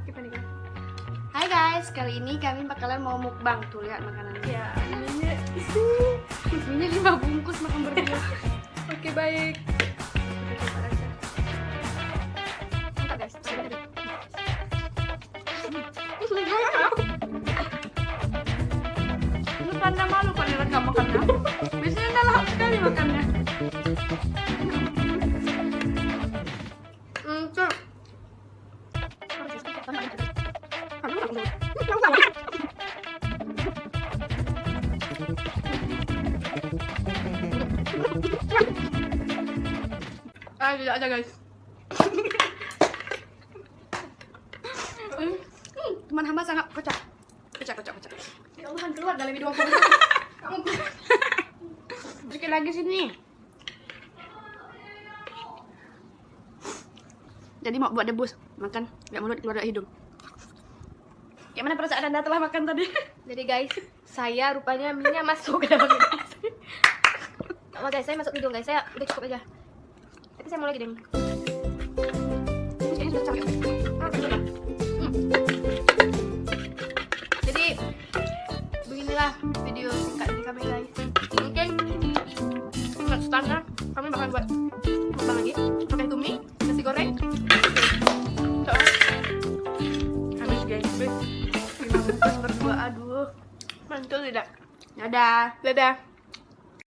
pakai panik. Hai guys, kali ini kami bakalan mau mukbang. Tuh lihat makanannya. Ya, ini Ini 5 bungkus makan berdua. oke baik. Kita coba aja. Mantap guys. Lu pandang malu kan lihat kamu makannya. Biasanya nggak lahap sekali makannya. Tuh. Tidak aja guys. Teman hamba sangat kocak. Ya Allah, keluar dalam video aku. Kamu sedikit lagi sini. Jadi mau buat debus, makan nggak mulut keluar dari hidung. Gimana perasaan Anda telah makan tadi? Jadi guys, saya rupanya minyak masuk ke dalam hidung. Oh guys, saya masuk hidung guys. Saya udah cukup aja. Tapi saya mau lagi deh. Ini sudah capek. Jadi beginilah video singkat dari kami guys. Mungkin next time kami bakal buat mukbang lagi pakai tumi, nasi goreng. Habis guys, 5 bungkus berdua, aduh mantul tidak? Dadah.